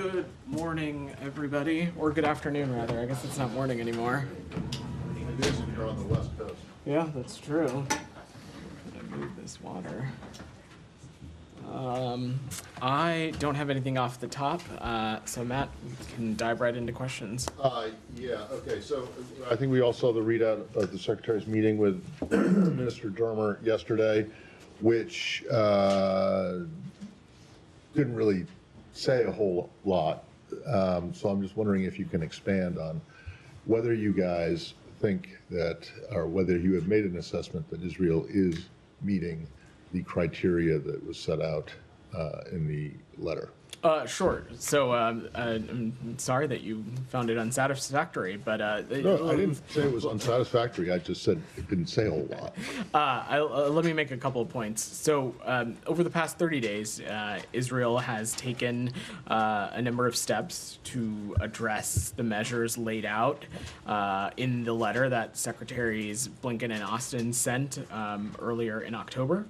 Good morning, everybody, or good afternoon, rather. I guess it's not morning anymore. It is if you're on the West Coast. Yeah, that's true. Gonna move this water. I don't have anything off the top, so Matt, we can dive right into questions. Okay, so I think we all saw the readout of the Secretary's meeting with Minister Dermer yesterday, which didn't really say a whole lot. So I'm just wondering if you can expand on whether you guys think that, or whether you have made an assessment that Israel is meeting the criteria that was set out in the letter. Sure. So I'm sorry that you found it unsatisfactory, but No, I didn't say it was unsatisfactory. I just said it didn't say a whole lot. let me make a couple of points. So over the past 30 days, Israel has taken a number of steps to address the measures laid out in the letter that Secretaries Blinken and Austin sent earlier in October.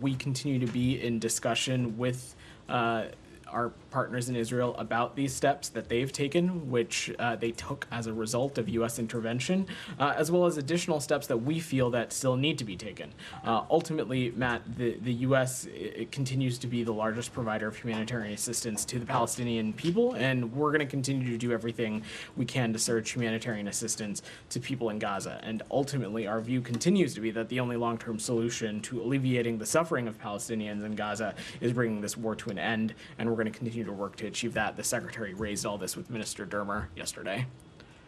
We continue to be in discussion with our partners in Israel about these steps that they've taken, which they took as a result of U.S. intervention, as well as additional steps that we feel that still need to be taken. Ultimately, Matt, the U.S. continues to be the largest provider of humanitarian assistance to the Palestinian people, and we're going to continue to do everything we can to surge humanitarian assistance to people in Gaza. And ultimately, our view continues to be that the only long-term solution to alleviating the suffering of Palestinians in Gaza is bringing this war to an end, and we're going to continue to work to achieve that. The Secretary raised all this with Minister Dermer yesterday.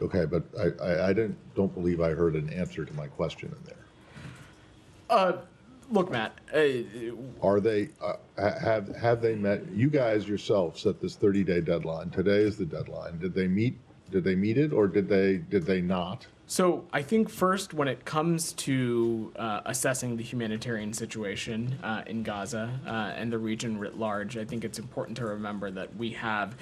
Okay, but I don't believe I heard an answer to my question in there. Look, Matt. Are they have they met? You guys yourself set this 30-day deadline. Today is the deadline. Did they meet? Did they meet it, or did they not? So I think first, when it comes to assessing the humanitarian situation in Gaza and the region writ large, I think it's important to remember that we have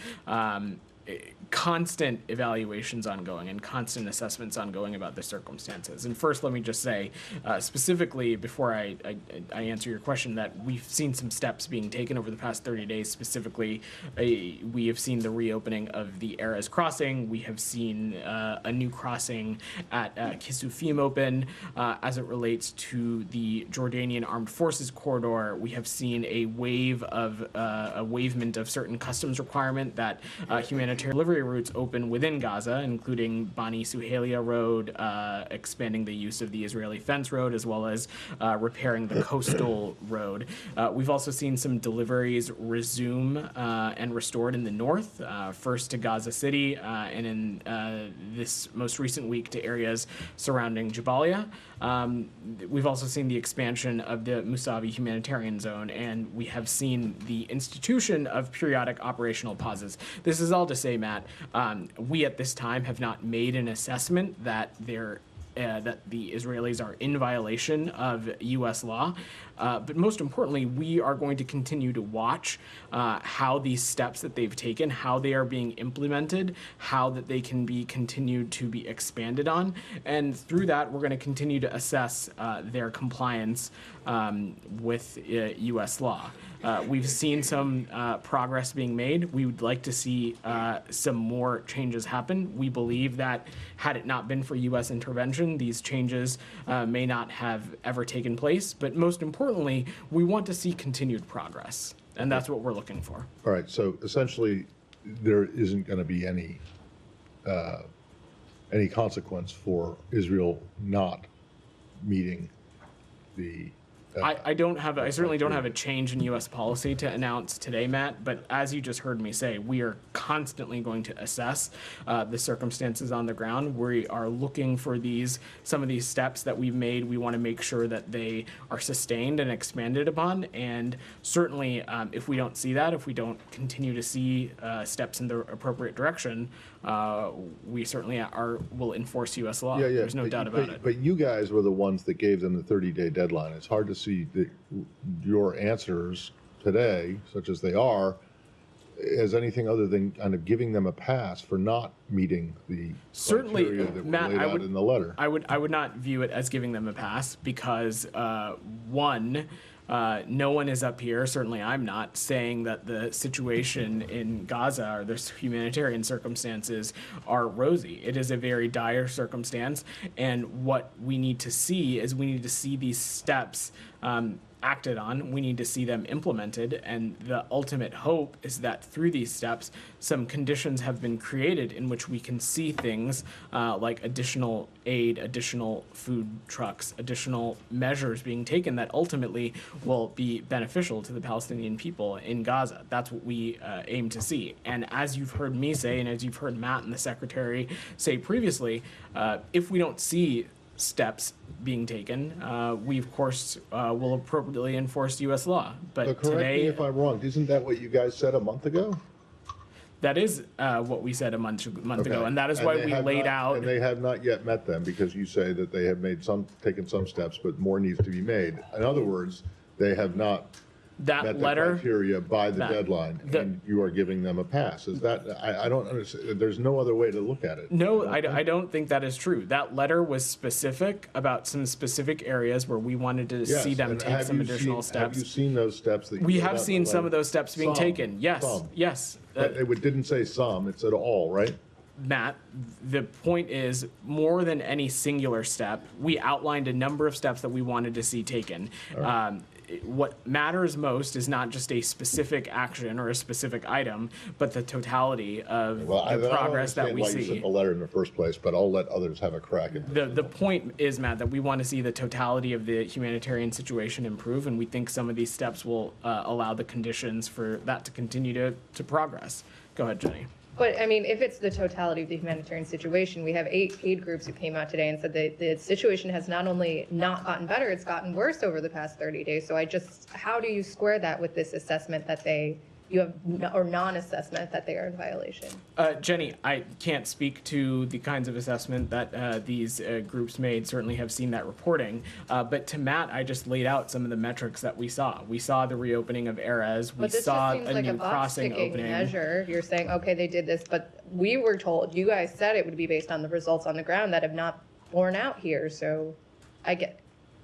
constant evaluations ongoing and constant assessments ongoing about the circumstances. And first, let me just say, specifically, before I answer your question, that we've seen some steps being taken over the past 30 days. Specifically, we have seen the reopening of the Erez crossing. We have seen a new crossing at Kisufim open. As it relates to the Jordanian Armed Forces corridor, we have seen a waivement of certain customs requirement that humanitarian delivery routes open within Gaza, including Bani Suhelia Road, expanding the use of the Israeli fence road, as well as repairing the coastal road. We've also seen some deliveries resume and restored in the north, first to Gaza City, and in this most recent week to areas surrounding Jabalia. We've also seen the expansion of the Musavi humanitarian zone, and we have seen the institution of periodic operational pauses. This is all to say, Matt, we at this time have not made an assessment that that the Israelis are in violation of U.S. law. But most importantly, we are going to continue to watch how these steps that they've taken, how they are being implemented, how that they can be continued to be expanded on. And through that, we're going to continue to assess their compliance with U.S. law. We've seen some progress being made. We would like to see some more changes happen. We believe that had it not been for U.S. intervention, these changes may not have ever taken place. But most importantly, we want to see continued progress, and that's what we're looking for. All right. So essentially, there isn't going to be any consequence for Israel not meeting the. I certainly don't have a change in U.S. policy to announce today, Matt, but as you just heard me say, we are constantly going to assess the circumstances on the ground. We are looking for some of these steps that we've made. We want to make sure that they are sustained and expanded upon, and certainly if we don't see that, if we don't continue to see steps in the appropriate direction, we certainly will enforce U.S. law. Yeah. There's no doubt about it. But you guys were the ones that gave them the 30-day deadline. It's hard to see your answers today, such as they are, as anything other than kind of giving them a pass for not meeting the criteria that were laid out in the letter. I would not view it as giving them a pass because one, No one is up here, certainly I'm not, saying that the situation in Gaza or the humanitarian circumstances are rosy. It is a very dire circumstance, and what we need to see is we need to see these steps acted on. We need to see them implemented, and the ultimate hope is that through these steps, some conditions have been created in which we can see things like additional aid, additional food trucks, additional measures being taken that ultimately will be beneficial to the Palestinian people in Gaza. That's what we aim to see. And as you've heard me say, and as you've heard Matt and the Secretary say previously, if we don't see steps being taken, we of course will appropriately enforce U.S. law. But correct today, me if I'm wrong, isn't that what you guys said a month ago? that is what we said a month ago, Okay. and that is why they we have laid not- out. And they have not yet met them, because you say that they have taken some steps, but more needs to be made. In other words, they have not that met the letter. criteria by the that- deadline, the- and you are giving them a pass. Is that, I don't understand, there's no other way to look at it. No, I don't think that is true. That letter was specific about some specific areas where we wanted to Yes, see them and take have some you additional seen- Have you steps. seen those steps that you We laid have out in seen the some letter? of those steps being Some, taken. Yes, some. yes. But it didn't say some, it said all, right? Matt, the point is, more than any singular step, we outlined a number of steps that we wanted to see taken. What matters most is not just a specific action or a specific item, but the totality of the progress that we I don't understand why you see. sent the letter in the first place, but I'll let others have a crack at it. The point is, Matt, that we want to see the totality of the humanitarian situation improve, and we think some of these steps will allow the conditions for that to continue to progress. Go ahead, Jenny. But I mean, if it's the totality of the humanitarian situation, we have 8 aid groups who came out today and said that the situation has not only not gotten better, it's gotten worse over the past 30 days. So how do you square that with this assessment that you have, or non-assessment that they are in violation? Jenny, I can't speak to the kinds of assessment that these groups made. Certainly have seen that reporting. But to Matt, I just laid out some of the metrics that we saw. We saw the reopening of Erez. We But this saw just seems a like new a crossing box-ticking opening. measure. You're saying, okay, they did this, but we were told, you guys said it would be based on the results on the ground that have not borne out here. So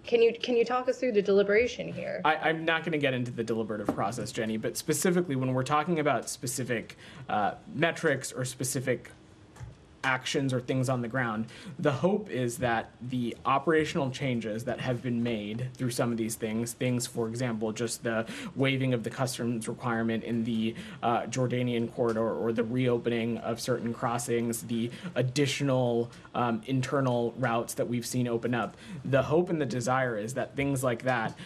can you talk us through the deliberation here? I'm not going to get into the deliberative process, Jenny, but specifically when we're talking about specific metrics or specific actions or things on the ground, the hope is that the operational changes that have been made through some of these things, for example, just the waiving of the customs requirement in the Jordanian corridor, or the reopening of certain crossings, the additional internal routes that we've seen open up. The hope and the desire is that things like that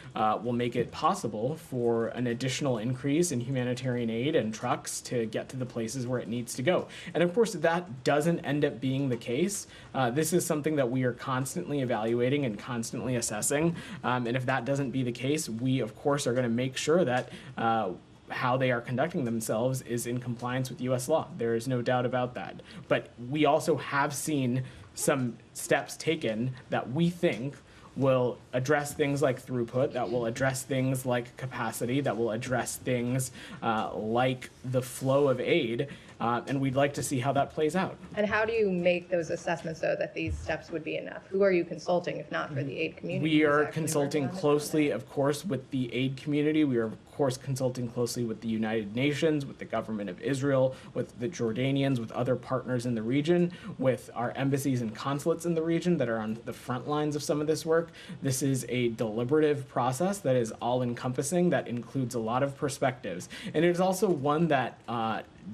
will make it possible for an additional increase in humanitarian aid and trucks to get to the places where it needs to go. And of course, if that doesn't end up being the case, this is something that we are constantly evaluating and constantly assessing. And if that doesn't be the case, we of course are going to make sure that how they are conducting themselves is in compliance with U.S. law. There is no doubt about that. But we also have seen some steps taken that we think will address things like throughput, that will address things like capacity, that will address things like the flow of aid, and we'd like to see how that plays out. And how do you make those assessments so that these steps would be enough? Who are you consulting if not for the aid community? We who's are actually consulting working on this? closely, of course, with the aid community. We are, of course, consulting closely with the United Nations, with the government of Israel, with the Jordanians, with other partners in the region, with our embassies and consulates in the region that are on the front lines of some of this work. This is a deliberative process that is all-encompassing, that includes a lot of perspectives. And it is also one that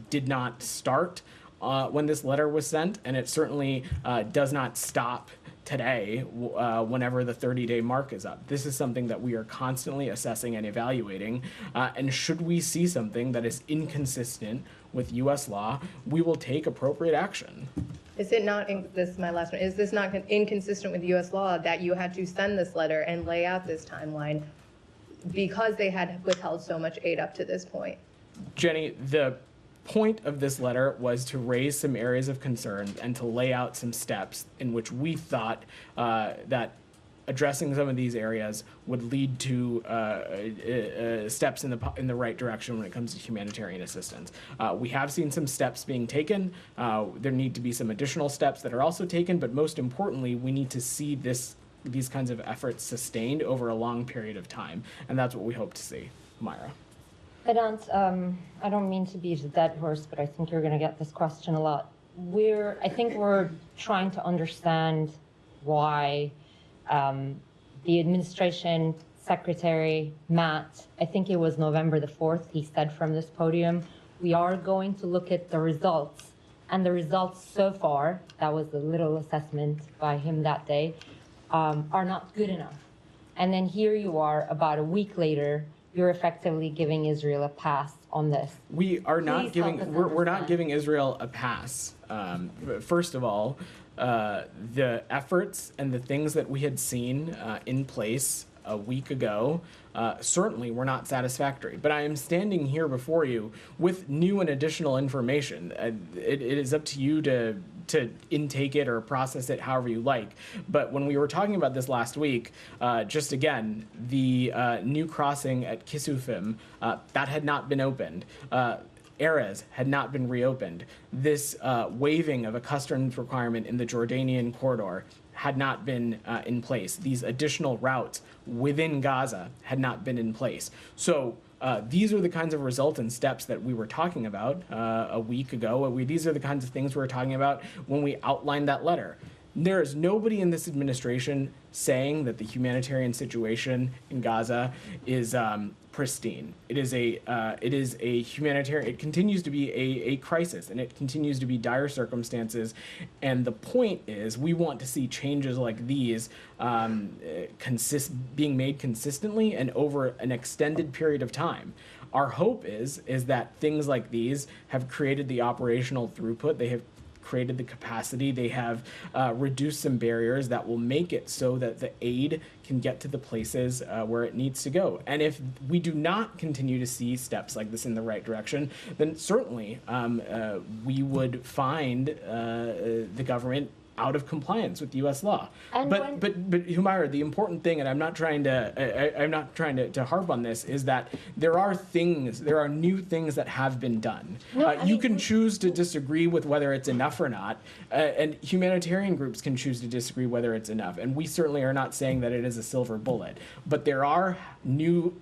did not start when this letter was sent, and it certainly does not stop today whenever the 30-day mark is up. This is something that we are constantly assessing and evaluating, and should we see something that is inconsistent with U.S. law, we will take appropriate action. Is it not, this is my last one, is this not inconsistent with U.S. law that you had to send this letter and lay out this timeline because they had withheld so much aid up to this point? Jenny, the point of this letter was to raise some areas of concern and to lay out some steps in which we thought that addressing some of these areas would lead to steps in the right direction when it comes to humanitarian assistance. We have seen some steps being taken. There need to be some additional steps that are also taken, but most importantly, we need to see this these kinds of efforts sustained over a long period of time, and that's what we hope to see. Myra. Vedant, I don't mean to be the dead horse, but I think you're going to get this question a lot. I think we're trying to understand why the administration secretary, Matt, I think it was November the 4th, he said from this podium, we are going to look at the results. And the results so far, that was the little assessment by him that day, are not good enough. And then here you are, about a week later, you're effectively giving Israel a pass on this. We are not giving. We're not giving Israel a pass. First of all, the efforts and the things that we had seen in place a week ago certainly were not satisfactory. But I am standing here before you with new and additional information. It is up to you to intake it or process it however you like. But when we were talking about this last week, just again, the new crossing at Kisufim, that had not been opened. Erez had not been reopened. This waiving of a customs requirement in the Jordanian corridor had not been in place. These additional routes within Gaza had not been in place. So these are the kinds of resultant steps that we were talking about a week ago. These are the kinds of things we were talking about when we outlined that letter. There is nobody in this administration saying that the humanitarian situation in Gaza is pristine. It is a humanitarian. It continues to be a crisis, and it continues to be dire circumstances. And the point is, we want to see changes like these being made consistently and over an extended period of time. Our hope is that things like these have created the operational throughput. They have created the capacity. They have reduced some barriers that will make it so that the aid can get to the places where it needs to go. And if we do not continue to see steps like this in the right direction, then certainly we would find the government out of compliance with U.S. law. But Humaira, the important thing, and I'm not trying to harp on this, is that there are new things that have been done. You can choose to disagree with whether it's enough or not, and humanitarian groups can choose to disagree whether it's enough. And we certainly are not saying that it is a silver bullet, but there are new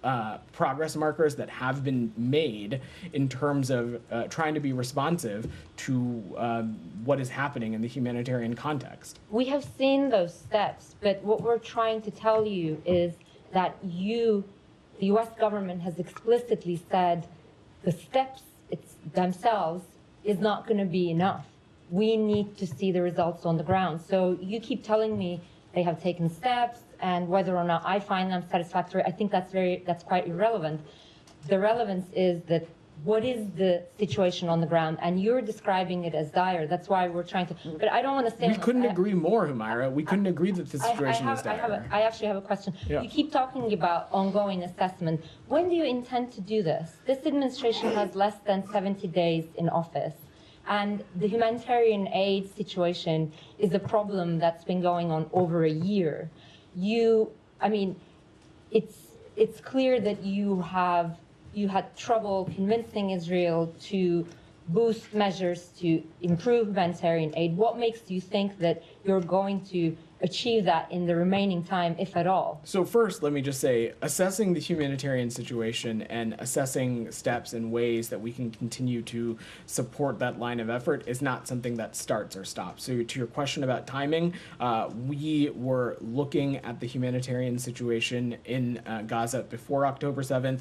progress markers that have been made in terms of trying to be responsive to what is happening in the humanitarian context. We have seen those steps, but what we're trying to tell you is that the U.S. government has explicitly said the steps themselves is not going to be enough. We need to see the results on the ground. So you keep telling me they have taken steps, and whether or not I find them satisfactory, I think that's quite irrelevant. The relevance is that what is the situation on the ground? And you're describing it as dire. That's why we're trying to. But I don't want to say. We couldn't agree more, Humaira. We couldn't agree that the situation is dire. I actually have a question. Yeah. You keep talking about ongoing assessment. When do you intend to do this? This administration has less than 70 days in office. And the humanitarian aid situation is a problem that's been going on over a year. It's clear that you had trouble convincing Israel to boost measures to improve humanitarian aid. What makes you think that you're going to achieve that in the remaining time, if at all? So first, let me just say, assessing the humanitarian situation and assessing steps and ways that we can continue to support that line of effort is not something that starts or stops. So to your question about timing, we were looking at the humanitarian situation in Gaza before October 7th,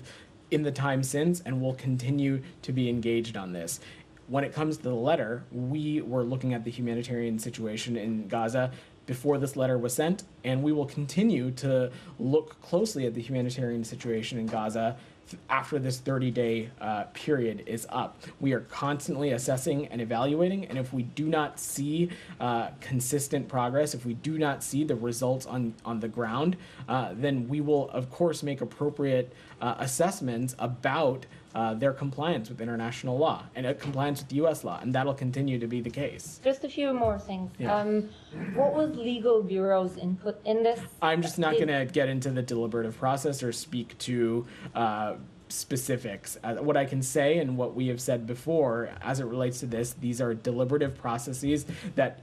in the time since, and we'll continue to be engaged on this. When it comes to the letter, we were looking at the humanitarian situation in Gaza before this letter was sent, and we will continue to look closely at the humanitarian situation in Gaza after this 30-day period is up. We are constantly assessing and evaluating, and if we do not see consistent progress, if we do not see the results on the ground, then we will, of course, make appropriate assessments about their compliance with international law and compliance with U.S. law, and that'll continue to be the case. Just a few more things. Yeah. What was Legal Bureau's input in this? I'm just not going to get into the deliberative process or speak to specifics. What I can say and what we have said before as it relates to this, these are deliberative processes that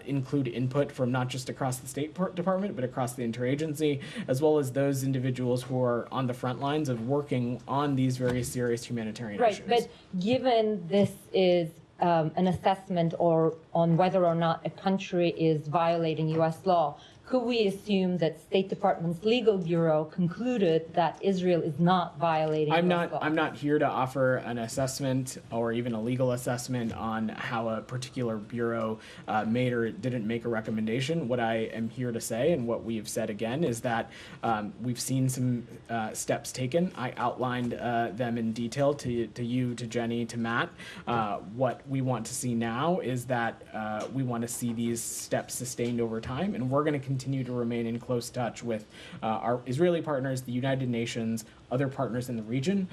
include input from not just across the State Department, but across the interagency, as well as those individuals who are on the front lines of working on these very serious humanitarian issues. Right, but given this is an assessment or on whether or not a country is violating U.S. law, could we assume that State Department's legal bureau concluded that Israel is not violating US law? I'm not here to offer an assessment or even a legal assessment on how a particular bureau made or didn't make a recommendation. What I am here to say, and what we have said again, is that we've seen some steps taken. I outlined them in detail to you, to Jenny, to Matt. What we want to see now is that we want to see these steps sustained over time, and we're going to continue to remain in close touch with our Israeli partners, the United Nations, other partners in the region,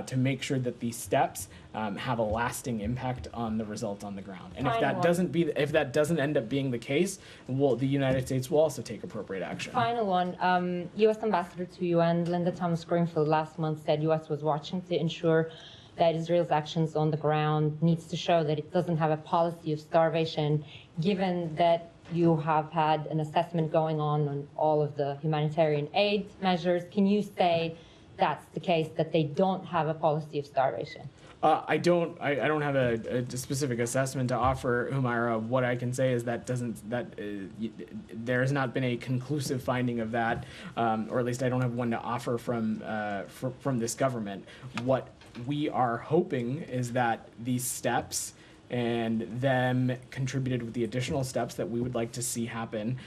to make sure that these steps have a lasting impact on the result on the ground. And if that doesn't end up being the case, the United States will also take appropriate action. Final one, U.S. Ambassador to UN Linda Thomas-Greenfield last month said U.S. was watching to ensure that Israel's actions on the ground needs to show that it doesn't have a policy of starvation, given that you have had an assessment going on all of the humanitarian aid measures. Can you say that's the case, that they don't have a policy of starvation? I don't have a specific assessment to offer, Humaira. What I can say is that there has not been a conclusive finding of that, or at least I don't have one to offer from this government. What we are hoping is that these steps and them contributed with the additional steps that we would like to see happen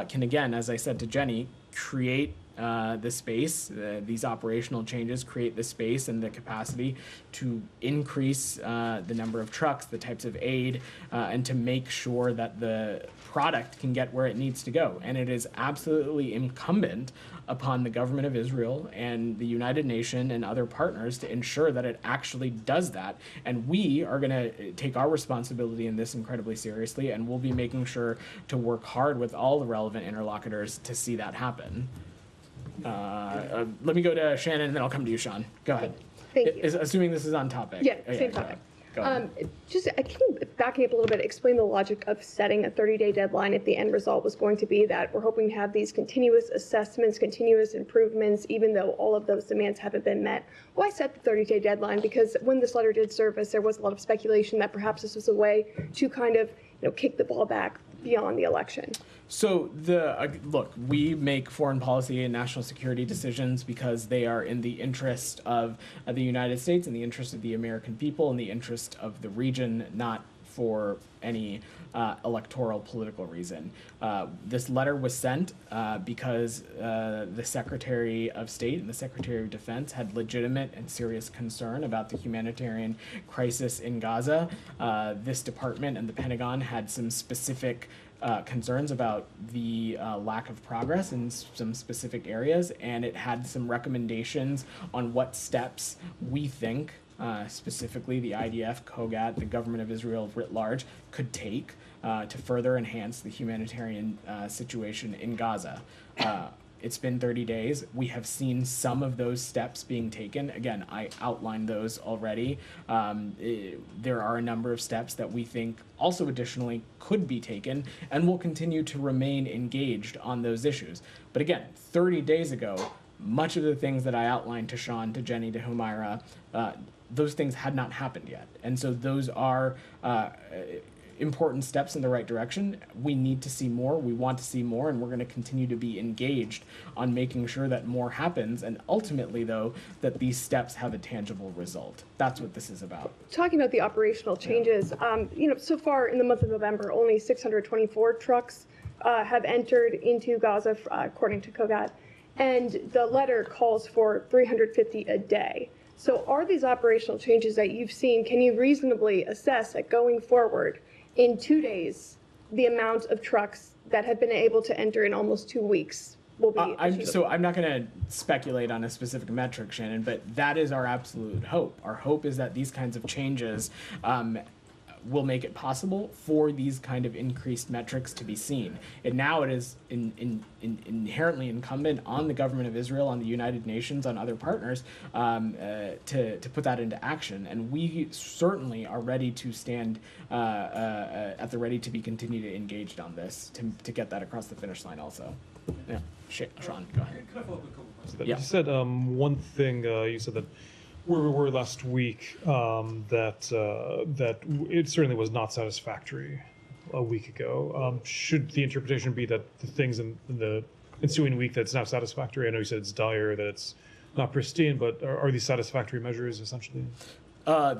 can, again, as I said to Jenny, create the space, these operational changes create the space and the capacity to increase the number of trucks, the types of aid, and to make sure that the product can get where it needs to go. And it is absolutely incumbent upon the government of Israel and the United Nations and other partners to ensure that it actually does that. And we are going to take our responsibility in this incredibly seriously, and we'll be making sure to work hard with all the relevant interlocutors to see that happen. Let me go to Shannon, and then I'll come to you, Sean. Go ahead. Thank you. Assuming this is on topic. Yeah, same topic. Go ahead. Can you, backing up a little bit, explain the logic of setting a 30-day deadline if the end result was going to be that we're hoping to have these continuous assessments, continuous improvements, even though all of those demands haven't been met? Why set the 30-day deadline? Because when this letter did surface, there was a lot of speculation that perhaps this was a way to kind of kick the ball back beyond the election. So look, we make foreign policy and national security decisions because they are in the interest of the United States, in the interest of the American people, in the interest of the region, not for any electoral political reason. This letter was sent because the Secretary of State and the Secretary of Defense had legitimate and serious concern about the humanitarian crisis in Gaza. This department and the Pentagon had some specific concerns about the lack of progress in some specific areas, and it had some recommendations on what steps we think, specifically the IDF, COGAT, the government of Israel writ large, could take to further enhance the humanitarian situation in Gaza. It's been 30 days. We have seen some of those steps being taken. Again, I outlined those already. There are a number of steps that we think also additionally could be taken, and will continue to remain engaged on those issues. But again, 30 days ago, much of the things that I outlined to Sean, to Jenny, to Humaira, those things had not happened yet. And so those are important steps in the right direction. We need to see more, we want to see more, and we're going to continue to be engaged on making sure that more happens, and ultimately, though, that these steps have a tangible result. That's what this is about. Talking about the operational changes, so far in the month of November, only 624 trucks have entered into Gaza, according to COGAT, and the letter calls for 350 a day. So are these operational changes that you've seen, can you reasonably assess that going forward, in 2 days, the amount of trucks that have been able to enter in almost 2 weeks will be achievable? I'm not going to speculate on a specific metric, Shannon, but that is our absolute hope. Our hope is that these kinds of changes will make it possible for these kind of increased metrics to be seen. And now it is inherently incumbent on the government of Israel, on the United Nations, on other partners to put that into action. And we certainly are ready to stand at the ready to be continued engaged on this to get that across the finish line also. Yeah, Sean, go ahead. Can I follow up with a couple questions? Yeah. You said one thing. You said that where we were last week, that it certainly was not satisfactory a week ago. Should the interpretation be that the things in the ensuing week that's not satisfactory? I know you said it's dire, that it's not pristine, but are these satisfactory measures essentially?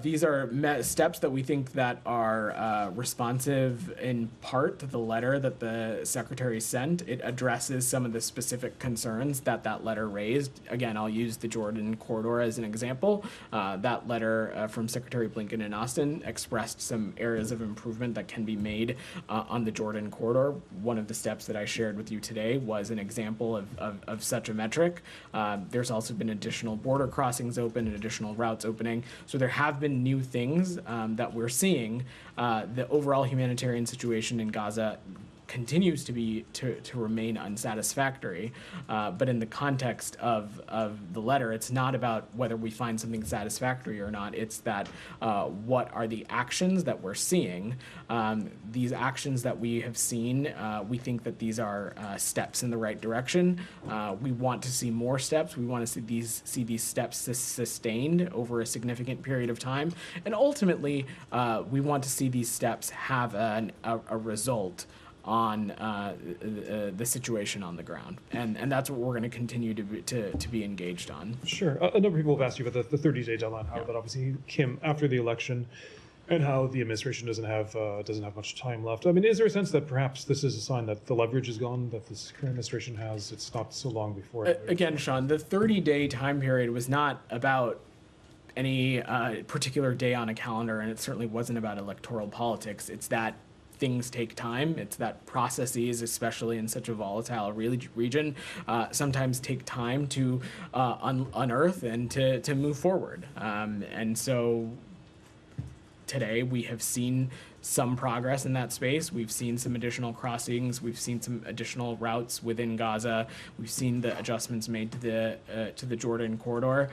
These are steps that we think that are responsive in part to the letter that the secretary sent. It addresses some of the specific concerns that letter raised. Again, I'll use the Jordan corridor as an example. That letter from Secretary Blinken in Austin expressed some areas of improvement that can be made on the Jordan corridor. One of the steps that I shared with you today was an example of such a metric. There's also been additional border crossings open and additional routes opening. So there have been new things that we're seeing. The overall humanitarian situation in Gaza continues to remain unsatisfactory, but in the context of the letter, it's not about whether we find something satisfactory or not. It's that what are the actions that we're seeing. These actions that we have seen, we think that these are steps in the right direction. We want to see more steps. We want to see these steps sustained over a significant period of time, and ultimately, we want to see these steps have a result on the situation on the ground, and that's what we're going to continue to be engaged on. Sure. A number of people have asked you about the 30-day deadline, how that obviously came after the election, and how the administration doesn't have much time left. I mean, is there a sense that perhaps this is a sign that the leverage is gone, that this current administration has? It's not so long before. Again, Sean, the 30-day time period was not about any particular day on a calendar, and it certainly wasn't about electoral politics. It's that things take time. It's that processes, especially in such a volatile region, sometimes take time to unearth and to move forward. And so today we have seen some progress in that space. We've seen some additional crossings. We've seen some additional routes within Gaza. We've seen the adjustments made to the Jordan corridor.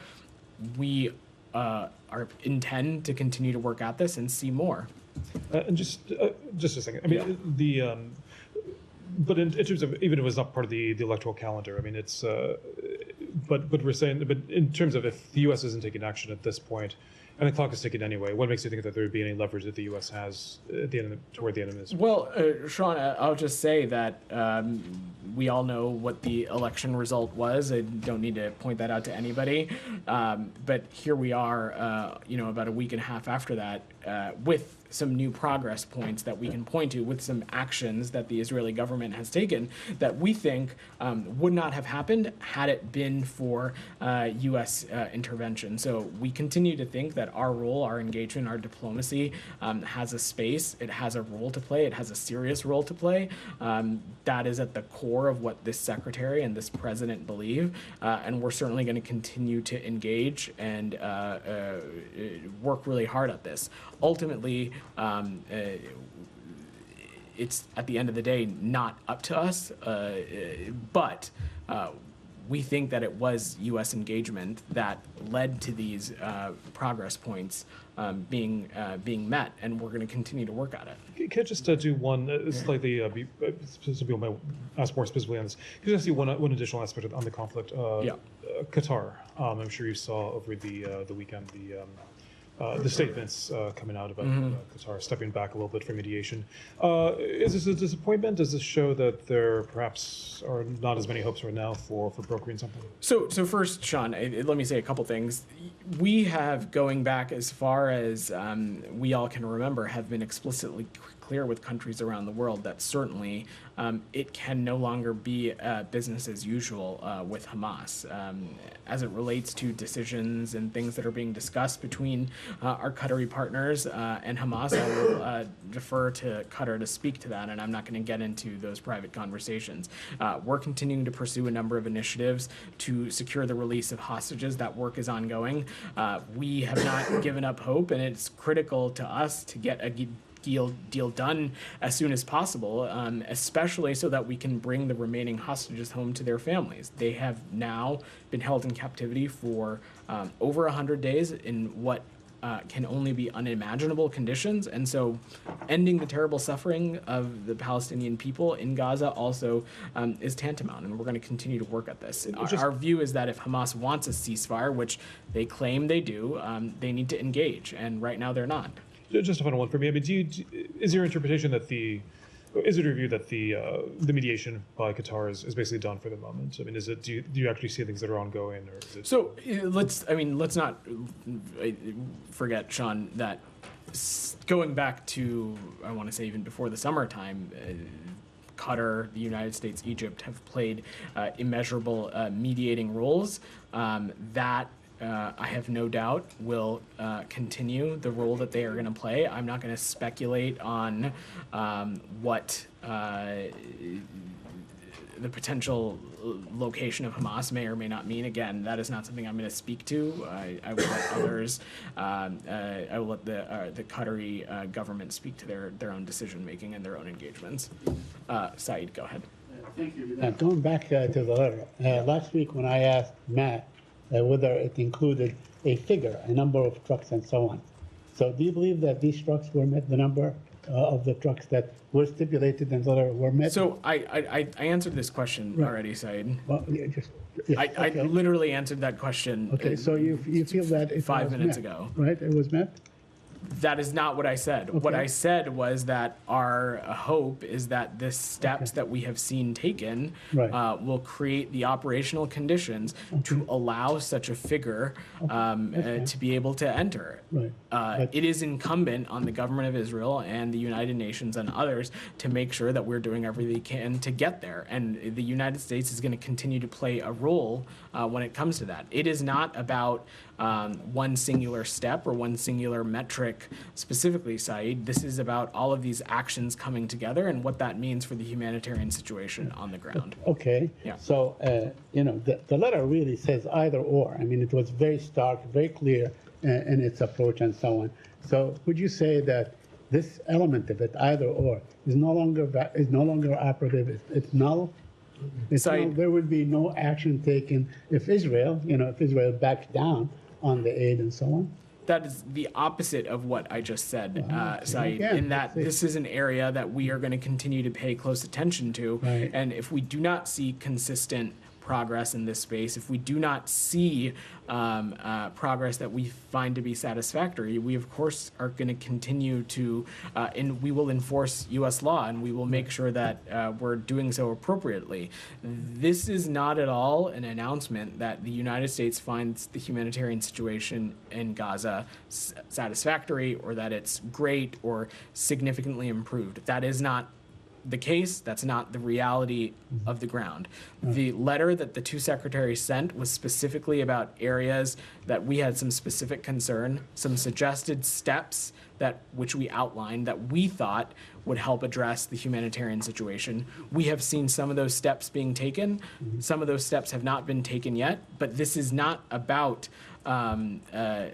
We intend to continue to work at this and see more. And just a second. I mean, but in terms of, even if it was not part of the electoral calendar, I mean, it's. But we're saying, but in terms of if the U.S. isn't taking action at this point, and the clock is ticking anyway, what makes you think that there would be any leverage that the U.S. has toward the end of this? Well, Sean, I'll just say that we all know what the election result was. I don't need to point that out to anybody. But here we are, about a week and a half after that, with some new progress points that we can point to, with some actions that the Israeli government has taken that we think would not have happened had it been for U.S. intervention. So we continue to think that our role, our engagement, our diplomacy has a space. It has a role to play. It has a serious role to play. That is at the core of what this secretary and this president believe. And we're certainly going to continue to engage and work really hard at this. Ultimately, it's at the end of the day not up to us, but we think that it was U.S. engagement that led to these progress points being met, and we're going to continue to work at it. Can I just do one slightly? Some people might ask more specifically on this. Can I just do one additional aspect on the conflict? Qatar. I'm sure you saw over the weekend the statements coming out about Qatar stepping back a little bit from mediation. Is this a disappointment? Does this show that there perhaps are not as many hopes right now for brokering something? So first, Sean, let me say a couple things. We have, going back as far as we all can remember, have been explicitly clear with countries around the world that certainly it can no longer be business as usual with Hamas. As it relates to decisions and things that are being discussed between our Qatari partners and Hamas, I will defer to Qatar to speak to that, and I'm not going to get into those private conversations. We're continuing to pursue a number of initiatives to secure the release of hostages. That work is ongoing. We have not given up hope, and it's critical to us to get a deal done as soon as possible, especially so that we can bring the remaining hostages home to their families. They have now been held in captivity for over 100 days in what can only be unimaginable conditions. And so ending the terrible suffering of the Palestinian people in Gaza also is tantamount, and we're going to continue to work at this. Our view is that if Hamas wants a ceasefire, which they claim they do, they need to engage, and right now they're not. Just a final one for me. I mean, is your interpretation that is it your view that the mediation by Qatar is basically done for the moment? I mean, do you actually see things that are ongoing, or is it? So let's not forget, Sean, that going back to, I want to say even before the summertime, Qatar, the United States, Egypt have played immeasurable mediating roles that I have no doubt will continue the role that they are going to play. I'm not going to speculate on what the potential location of Hamas may or may not mean. Again, that is not something I'm going to speak to. I will let others, I will let the Qatari government speak to their own decision making and their own engagements. Saeed, go ahead. Thank you. Going back to the letter, last week when I asked Matt whether it included a figure, a number of trucks and so on. So do you believe that these trucks were met, the number of the trucks that were stipulated in the letter were met? So I answered this question already, Saeed. Well, I literally answered that question. Okay, so you feel that it 5 was minutes met, ago. right? It was met? That is not what I said. Okay. What I said was that our hope is that the steps that we have seen taken will create the operational conditions to allow such a figure to be able to enter. Right. It is incumbent on the government of Israel and the United Nations and others to make sure that we're doing everything we can to get there. And the United States is going to continue to play a role when it comes to that. It is not about one singular step or one singular metric specifically, Saeed. This is about all of these actions coming together and what that means for the humanitarian situation on the ground. Okay. Yeah. So, the letter really says either or. I mean, it was very stark, very clear in its approach and so on. So would you say that this element of it, either or, is no longer operative? It's null? There would be no action taken if Israel backs down on the aid and so on? That is the opposite of what I just said, Saeed, in that this is an area that we are going to continue to pay close attention to. Right. And if we do not see consistent progress in this space, if we do not see progress that we find to be satisfactory, we of course are going to continue to, and we will enforce U.S. law, and we will make sure that we're doing so appropriately. This is not at all an announcement that the United States finds the humanitarian situation in Gaza satisfactory, or that it's great or significantly improved. That is not the case. That's not the reality of the ground. The letter that the two secretaries sent was specifically about areas that we had some specific concern, some suggested steps which we outlined that we thought would help address the humanitarian situation. We have seen some of those steps being taken. Some of those steps have not been taken yet, but this is not about a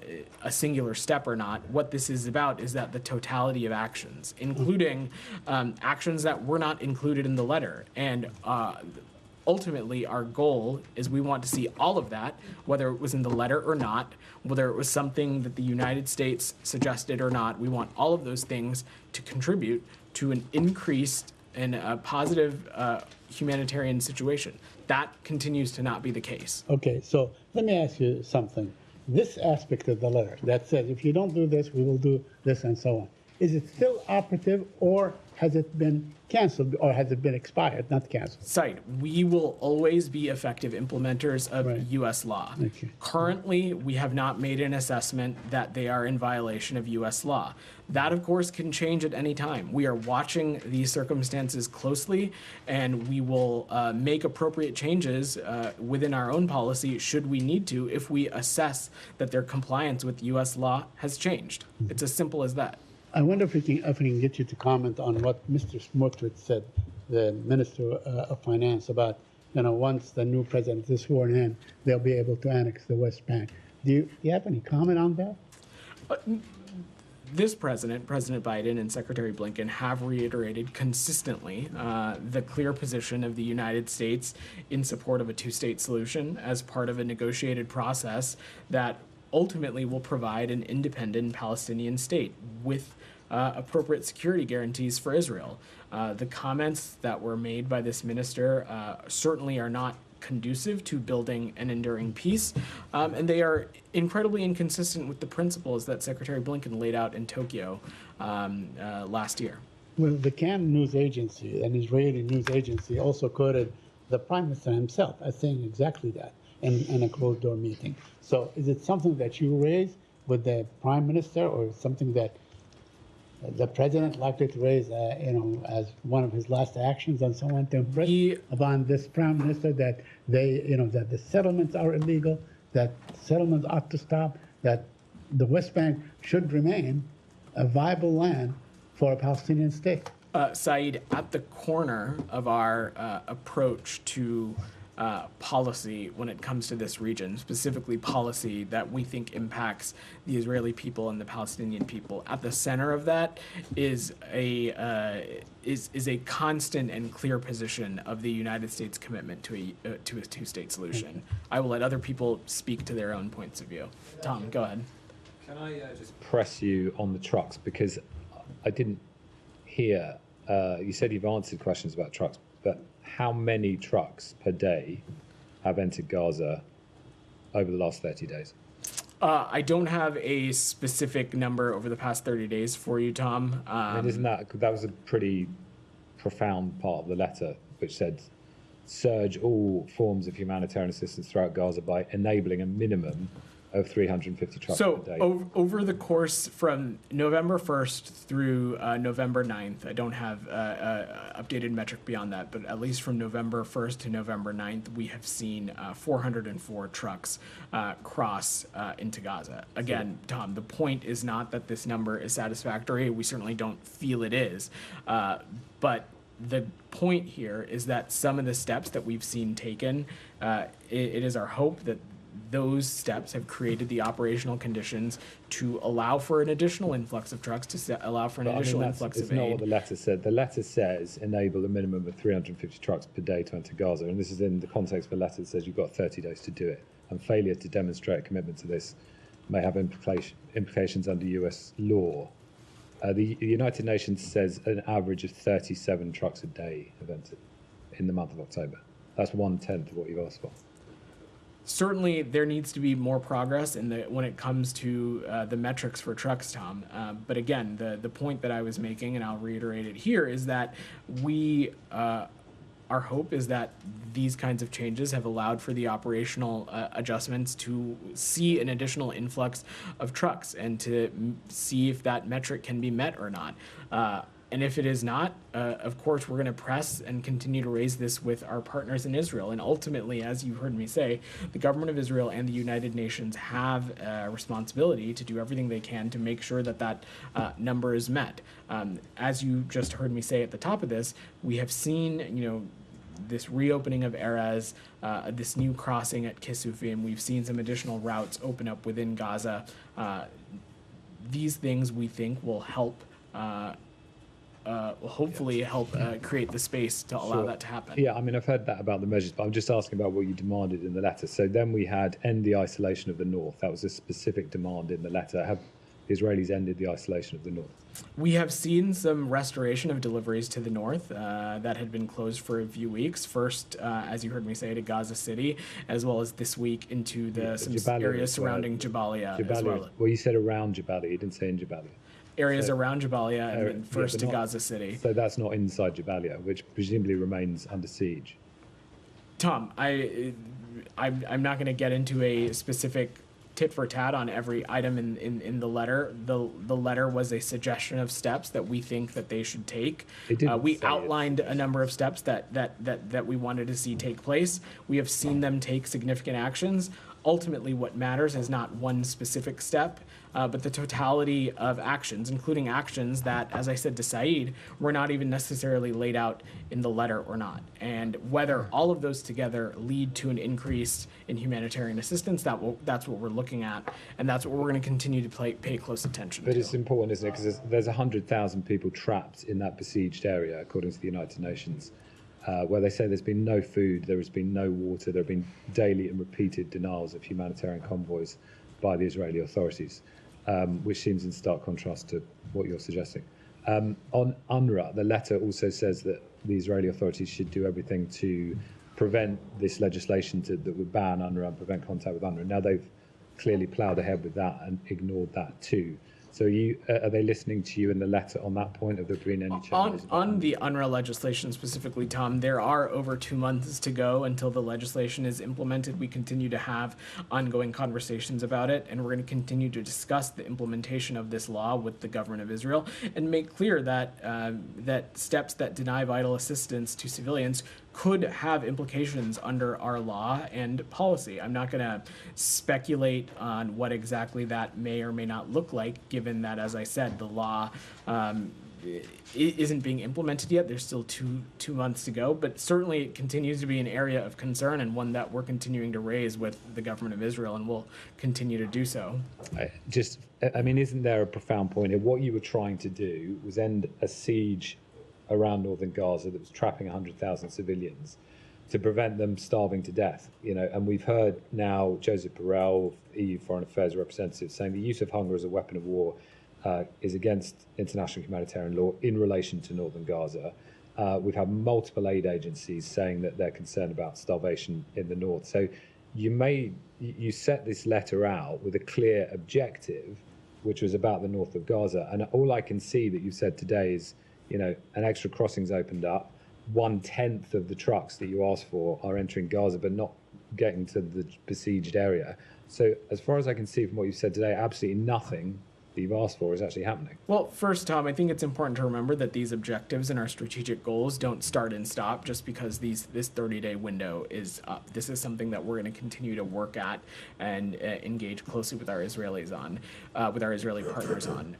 singular step or not. What this is about is that the totality of actions, including actions that were not included in the letter. And ultimately, our goal is we want to see all of that, whether it was in the letter or not, whether it was something that the United States suggested or not. We want all of those things to contribute to an increased and a positive humanitarian situation. That continues to not be the case. Okay, so let me ask you something. This aspect of the letter that says if you don't do this, we will do this and so on, is it still operative, or has it been canceled or has it been expired, not canceled? Site, we will always be effective implementers of Right. U.S. law. Okay. Currently, we have not made an assessment that they are in violation of U.S. law. That, of course, can change at any time. We are watching these circumstances closely, and we will make appropriate changes within our own policy should we need to if we assess that their compliance with U.S. law has changed. It's as simple as that. I wonder if we can get you to comment on what Mr. Smotrich said, the Minister of Finance, about, once the new president is sworn in, they'll be able to annex the West Bank. Do you have any comment on that? This president, President Biden and Secretary Blinken, have reiterated consistently the clear position of the United States in support of a two-state solution as part of a negotiated process that ultimately will provide an independent Palestinian state with appropriate security guarantees for Israel. The comments that were made by this minister certainly are not conducive to building an enduring peace, and they are incredibly inconsistent with the principles that Secretary Blinken laid out in Tokyo last year. Well, the Cannes news agency, an Israeli news agency, also quoted the Prime Minister himself as saying exactly that in a closed-door meeting. So is it something that you raise with the Prime Minister, or something that the President likely to raise, as one of his last actions and so on, to impress upon this Prime Minister that that the settlements are illegal, that settlements ought to stop, that the West Bank should remain a viable land for a Palestinian state? Saeed, at the corner of our approach to policy when it comes to this region, specifically policy that we think impacts the Israeli people and the Palestinian people, at the center of that is a constant and clear position of the United States commitment to a two-state solution. I will let other people speak to their own points of view. Tom, go ahead. Can I just press you on the trucks, because I didn't hear, you said you've answered questions about trucks, but how many trucks per day have entered Gaza over the last 30 days? I don't have a specific number over the past 30 days for you, Tom. Isn't that was a pretty profound part of the letter, which said, surge all forms of humanitarian assistance throughout Gaza by enabling a minimum of 350 trucks per day. So over the course from November 1st through November 9th, I don't have updated metric beyond that, but at least from November 1st to November 9th, we have seen 404 trucks cross into Gaza. Again, Tom, the point is not that this number is satisfactory. We certainly don't feel it is. But the point here is that some of the steps that we've seen taken, it is our hope that those steps have created the operational conditions to allow for an additional influx of trucks, to allow for an additional influx of aid. It's not what the letter said. The letter says enable a minimum of 350 trucks per day to enter Gaza, and this is in the context of a letter that says you've got 30 days to do it. And failure to demonstrate a commitment to this may have implications under US law. The United Nations says an average of 37 trucks a day have entered in the month of October. That's 1/10 of what you've asked for. Certainly, there needs to be more progress when it comes to the metrics for trucks, Tom. But again, the point that I was making, and I'll reiterate it here, is that our hope is that these kinds of changes have allowed for the operational adjustments to see an additional influx of trucks and to see if that metric can be met or not. And if it is not, of course, we're going to press and continue to raise this with our partners in Israel. And ultimately, as you heard me say, the government of Israel and the United Nations have a responsibility to do everything they can to make sure that that number is met. As you just heard me say at the top of this, we have seen, this reopening of Erez, this new crossing at Kisufim. We've seen some additional routes open up within Gaza. These things we think will help. Will hopefully help create the space to allow that to happen. Yeah, I mean, I've heard that about the measures, but I'm just asking about what you demanded in the letter. So then we had end the isolation of the north. That was a specific demand in the letter. Have the Israelis ended the isolation of the north? We have seen some restoration of deliveries to the north that had been closed for a few weeks. First, as you heard me say, to Gaza City, as well as this week into some areas surrounding Jabalia as well. Well, you said around Jabalia. You didn't say in Jabalia. areas So- around Jabalia and then Yeah, first but to not- Gaza City. So that's not inside Jabalia, which presumably remains under siege. Tom, I'm not going to get into a specific tit for tat on every item in the letter. The letter was a suggestion of steps that we think that they should take. It didn't We say outlined a number of steps that we wanted to see take place. We have seen them take significant actions. Ultimately, what matters is not one specific step, but the totality of actions, including actions that, as I said to Saeed, were not even necessarily laid out in the letter or not. And whether all of those together lead to an increase in humanitarian assistance, that's what we're looking at, and that's what we're going to continue to pay close attention But to. it's important, isn't it? Because there's 100,000 people trapped in that besieged area, according to the United Nations, where they say there's been no food, there has been no water, there have been daily and repeated denials of humanitarian convoys by the Israeli authorities, which seems in stark contrast to what you're suggesting. On UNRWA, the letter also says that the Israeli authorities should do everything to prevent this legislation that would ban UNRWA and prevent contact with UNRWA. Now they've clearly ploughed ahead with that and ignored that too. So are they listening to you in the letter on that point? Have there been any changes? On the UNRWA legislation specifically, Tom, there are over 2 months to go until the legislation is implemented. We continue to have ongoing conversations about it, and we're going to continue to discuss the implementation of this law with the government of Israel and make clear that that steps that deny vital assistance to civilians could have implications under our law and policy. I'm not going to speculate on what exactly that may or may not look like, given that, as I said, the law isn't being implemented yet. There's still two months to go, but certainly it continues to be an area of concern and one that we're continuing to raise with the government of Israel, and will continue to do so. Isn't there a profound point here? What you were trying to do was end a siege around northern Gaza that was trapping 100,000 civilians to prevent them starving to death. And we've heard now Joseph Borrell, EU Foreign Affairs representative, saying the use of hunger as a weapon of war is against international humanitarian law in relation to northern Gaza. We've had multiple aid agencies saying that they're concerned about starvation in the north. So you set this letter out with a clear objective, which was about the north of Gaza. And all I can see that you've said today is, an extra crossing's opened up. 1/10 of the trucks that you asked for are entering Gaza, but not getting to the besieged area. So as far as I can see from what you've said today, absolutely nothing that you've asked for is actually happening. Well, first, Tom, I think it's important to remember that these objectives and our strategic goals don't start and stop just because this 30-day window is up. This is something that we're going to continue to work at and engage closely with our Israeli partners on.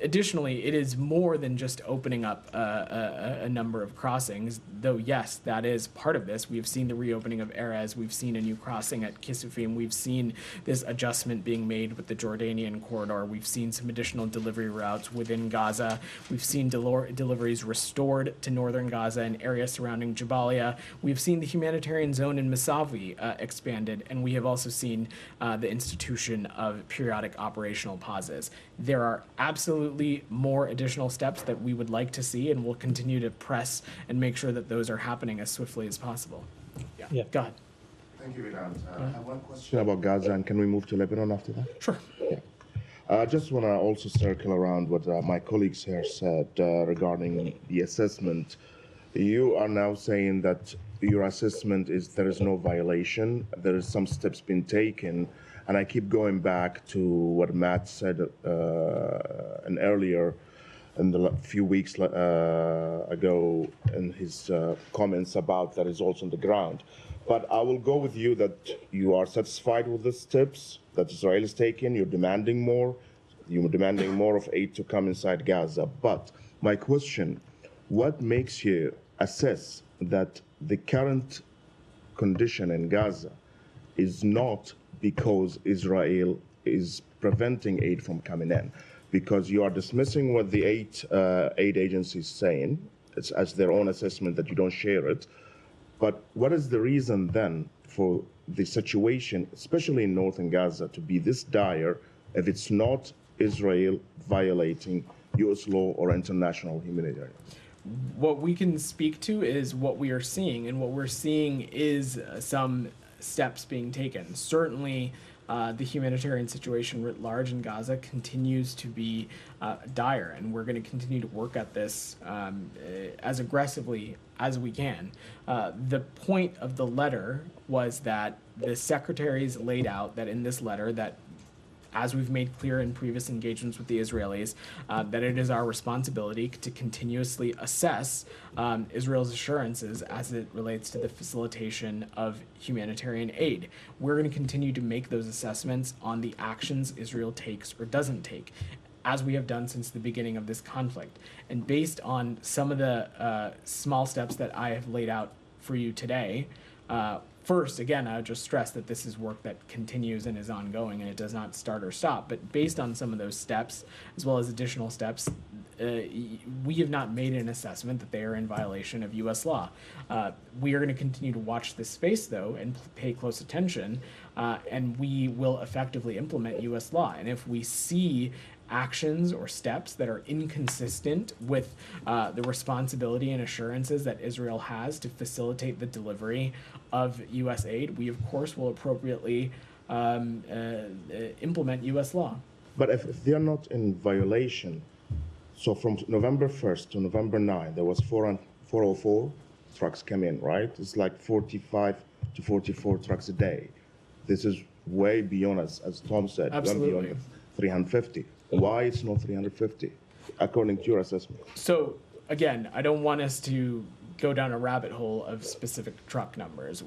Additionally, it is more than just opening up a number of crossings, though yes, that is part of this. We have seen the reopening of Erez. We've seen a new crossing at Kisufim. We've seen this adjustment being made with the Jordanian corridor. We've seen some additional delivery routes within Gaza. We've seen deliveries restored to northern Gaza and areas surrounding Jabalia. We've seen the humanitarian zone in Masavi expanded, and we have also seen the institution of periodic operational pauses. There are absolutely more additional steps that we would like to see, and we'll continue to press and make sure that those are happening as swiftly as possible. Yeah. Go ahead. Thank you, Vedant. I have one question about Gaza, and can we move to Lebanon after that? Sure. Yeah. I just want to also circle around what my colleagues here said regarding the assessment. You are now saying that your assessment is there is no violation, there is some steps being taken, and I keep going back to what Matt said and earlier in the few weeks ago in his comments about that is also on the ground. But I will go with you that you are satisfied with the steps that Israel is taking. You're demanding more. You're demanding more of aid to come inside Gaza. But my question, what makes you assess that the current condition in Gaza is not because Israel is preventing aid from coming in? Because you are dismissing what the aid agencies saying. It's as their own assessment that you don't share it. But what is the reason then for the situation, especially in northern Gaza, to be this dire if it's not Israel violating U.S. law or international humanitarian? What we can speak to is what we are seeing, and what we're seeing is some steps being taken. Certainly, the humanitarian situation writ large in Gaza continues to be dire, and we're going to continue to work at this as aggressively as we can. The point of the letter was that the secretaries laid out that in this letter that, as we've made clear in previous engagements with the Israelis, that it is our responsibility to continuously assess Israel's assurances as it relates to the facilitation of humanitarian aid. We're going to continue to make those assessments on the actions Israel takes or doesn't take, as we have done since the beginning of this conflict. And based on some of the small steps that I have laid out for you today, first, again, I would just stress that this is work that continues and is ongoing, and it does not start or stop. But based on some of those steps, as well as additional steps, we have not made an assessment that they are in violation of U.S. law. We are going to continue to watch this space, though, and pay close attention, and we will effectively implement U.S. law. And if we see actions or steps that are inconsistent with the responsibility and assurances that Israel has to facilitate the delivery of U.S. aid, we of course will appropriately implement U.S. law. But if they're not in violation, so from November 1st to November 9, there was 404 trucks come in, right? It's like 45 to 44 trucks a day. This is way beyond, as Tom said, Absolutely. way beyond 350. Why it's not 350, according to your assessment? So again, I don't want us to go down a rabbit hole of specific truck numbers.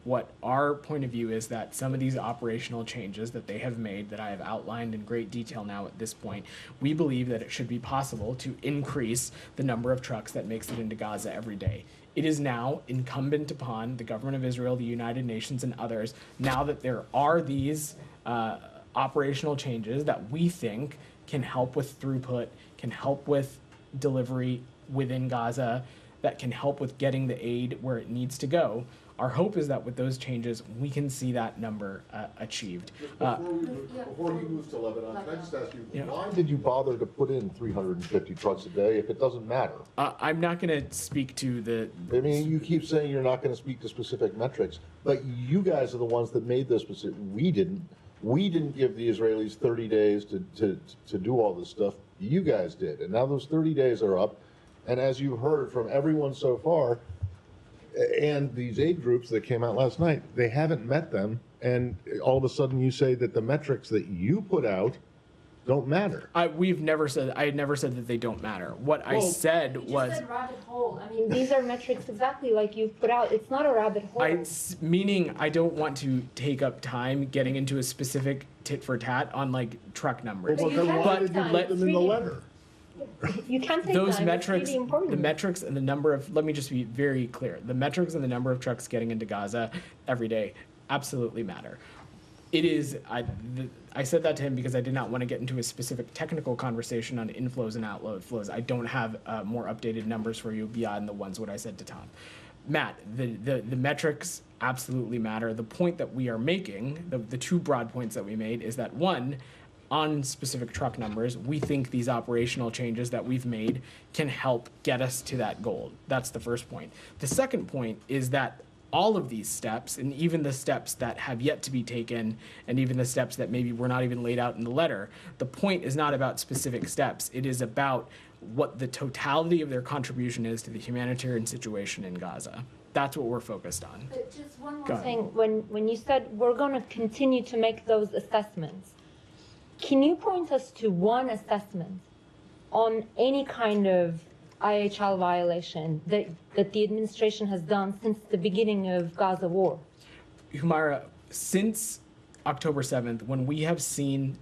What our point of view is that some of these operational changes that they have made, that I have outlined in great detail now at this point, we believe that it should be possible to increase the number of trucks that makes it into Gaza every day. It is now incumbent upon the government of Israel, the United Nations, and others, now that there are these operational changes that we think can help with throughput, can help with delivery within Gaza, that can help with getting the aid where it needs to go. Our hope is that with those changes, we can see that number achieved. Before you move to Lebanon, can I just ask you, why did you bother to put in 350 trucks a day if it doesn't matter? I'm not going to speak to the... I mean, you keep saying you're not going to speak to specific metrics, but you guys are the ones that made those specific. We didn't. We didn't give the Israelis 30 days to do all this stuff. You guys did. And now those 30 days are up. And as you've heard from everyone so far, and these aid groups that came out last night, they haven't met them. And all of a sudden you say that the metrics that you put out don't matter. I had never said that they don't matter. What I said was... You said rabbit hole. I mean, these are metrics exactly like you've put out. It's not a rabbit hole. Meaning I don't want to take up time getting into a specific tit for tat on like truck numbers. Well, then why did you let them in the letter? You can't take Those time. metrics, it's really important. the metrics and the number of, let me just be very clear, the metrics and the number of trucks getting into Gaza every day absolutely matter. It is, I said that to him because I did not want to get into a specific technical conversation on inflows and outflow flows. I don't have more updated numbers for you beyond the ones what I said to Tom. Matt, the metrics absolutely matter. The point that we are making, the two broad points that we made is that one, on specific truck numbers, we think these operational changes that we've made can help get us to that goal. That's the first point. The second point is that all of these steps, and even the steps that have yet to be taken, and even the steps that maybe were not even laid out in the letter, the point is not about specific steps. It is about what the totality of their contribution is to the humanitarian situation in Gaza. That's what we're focused on. But just one more thing. When you said we're going to continue to make those assessments, can you point us to one assessment on any kind of IHL violation that the administration has done since the beginning of Gaza war? Humaira, since October 7th, when we have seen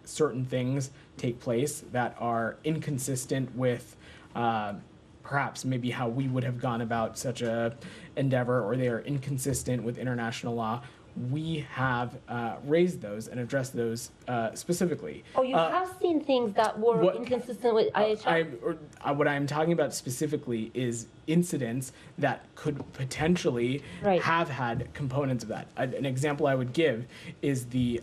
certain things take place that are inconsistent with perhaps maybe how we would have gone about such a endeavor, or they are inconsistent with international law, we have raised those and addressed those specifically. Oh, you have seen things that were inconsistent with IHL? What I'm talking about specifically is incidents that could potentially have had components of that. An example I would give is the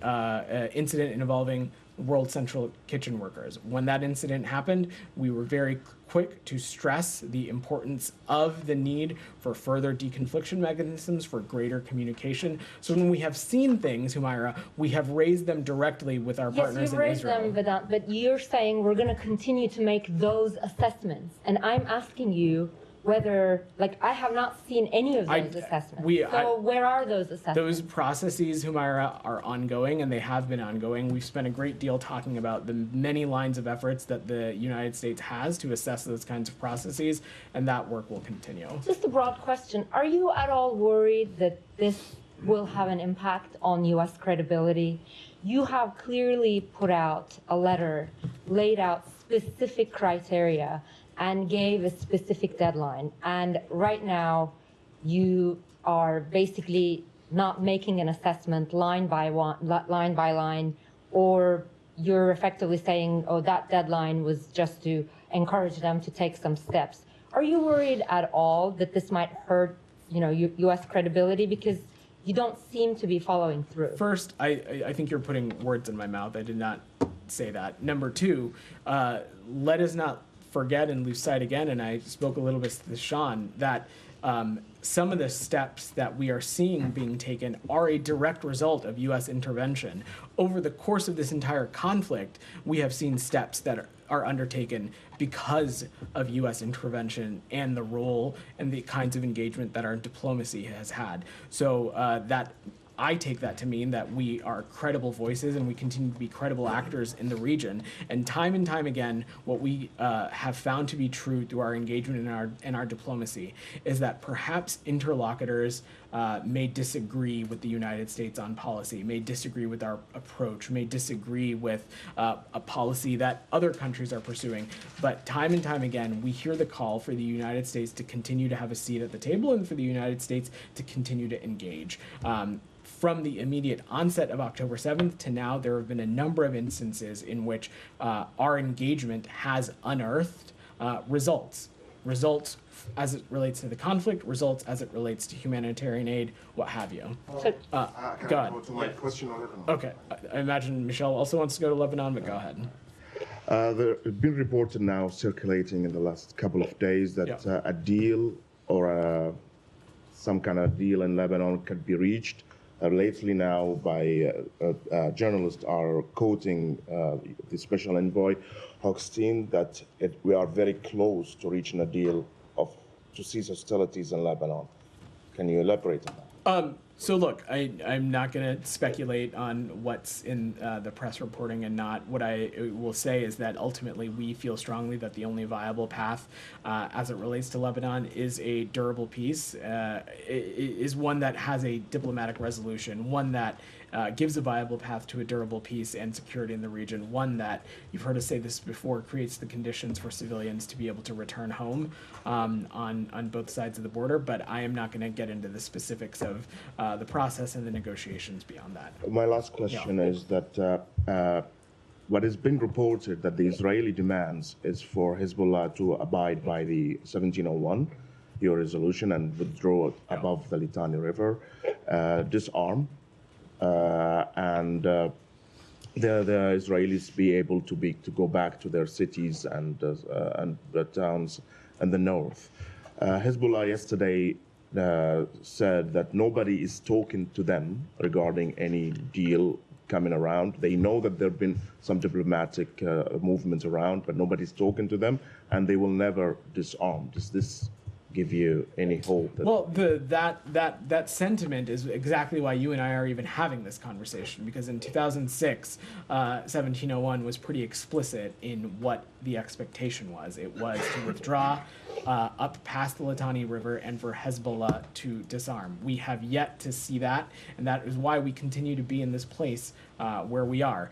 incident involving World Central Kitchen workers. When that incident happened, we were very quick to stress the importance of the need for further deconfliction mechanisms, for greater communication. So when we have seen things, Humaira, we have raised them directly with our partners in Israel. Yes, you've raised them, Vedant, but you're saying we're going to continue to make those assessments. And I'm asking you whether, like, I have not seen any of those assessments. Where are those assessments? Those processes, Humaira, are ongoing, and they have been ongoing. We've spent a great deal talking about the many lines of efforts that the United States has to assess those kinds of processes, and that work will continue. Just a broad question. Are you at all worried that this will have an impact on U.S. credibility? You have clearly put out a letter, laid out specific criteria, and gave a specific deadline. And right now, you are basically not making an assessment line by line, or you're effectively saying, oh, that deadline was just to encourage them to take some steps. Are you worried at all that this might hurt, U.S. credibility? Because you don't seem to be following through. First, I think you're putting words in my mouth. I did not say that. Number two, let us not forget and lose sight again, and I spoke a little bit to Sean, that some of the steps that we are seeing being taken are a direct result of U.S. intervention. Over the course of this entire conflict, we have seen steps that are undertaken because of U.S. intervention and the role and the kinds of engagement that our diplomacy has had. So I take that to mean that we are credible voices and we continue to be credible actors in the region. And time again, what we have found to be true through our engagement in our diplomacy is that perhaps interlocutors may disagree with the United States on policy, may disagree with our approach, may disagree with a policy that other countries are pursuing. But time and time again, we hear the call for the United States to continue to have a seat at the table and for the United States to continue to engage. From the immediate onset of October 7th to now, there have been a number of instances in which our engagement has unearthed results as it relates to the conflict, results as it relates to humanitarian aid, what have you. Can I go to my question on Lebanon? Okay. I imagine Michelle also wants to go to Lebanon, but go ahead. There have been reported now circulating in the last couple of days that a deal or some kind of deal in Lebanon could be reached. Lately now by journalists are quoting the special envoy Hochstein that we are very close to reaching a deal to cease hostilities in Lebanon. Can you elaborate on that? So look, I'm not going to speculate on what's in the press reporting and not. What I will say is that ultimately we feel strongly that the only viable path as it relates to Lebanon is a durable peace, is one that has a diplomatic resolution, one that gives a viable path to a durable peace and security in the region, one that, you've heard us say this before, creates the conditions for civilians to be able to return home on both sides of the border. But I am not going to get into the specifics of the process and the negotiations beyond that. My last question is that what has been reported that the Israeli demands is for Hezbollah to abide by the 1701, your resolution, and withdraw above the Litani River, disarm, and the Israelis be able to go back to their cities and the towns in the north. Hezbollah yesterday said that nobody is talking to them regarding any deal coming around. They know that there have been some diplomatic movements around, but nobody's talking to them, and they will never disarm. Does this give you any hope? Well, that sentiment is exactly why you and I are even having this conversation, because in 2006, 1701 was pretty explicit in what the expectation was. It was to withdraw up past the Litani River and for Hezbollah to disarm. We have yet to see that, and that is why we continue to be in this place where we are.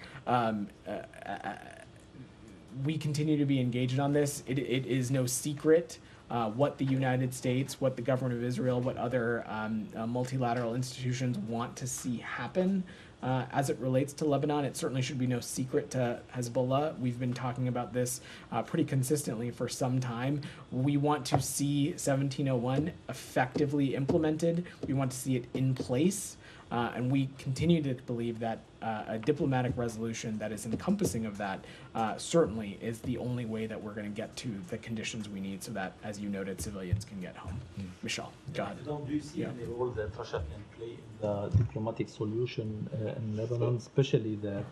We continue to be engaged on this. It is no secret what the United States, what the government of Israel, what other multilateral institutions want to see happen as it relates to Lebanon. It certainly should be no secret to Hezbollah. We've been talking about this pretty consistently for some time. We want to see 1701 effectively implemented. We want to see it in place. And we continue to believe that a diplomatic resolution that is encompassing of that certainly is the only way that we're going to get to the conditions we need so that, as you noted, civilians can get home. Michelle, go ahead. Do you see any role that Russia can play in the diplomatic solution in Lebanon, especially that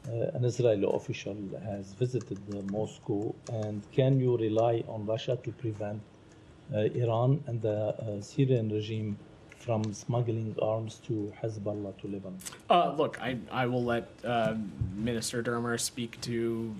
an Israeli official has visited Moscow, and can you rely on Russia to prevent Iran and the Syrian regime from smuggling arms to Hezbollah to Lebanon? Look, I will let Minister Dermer speak to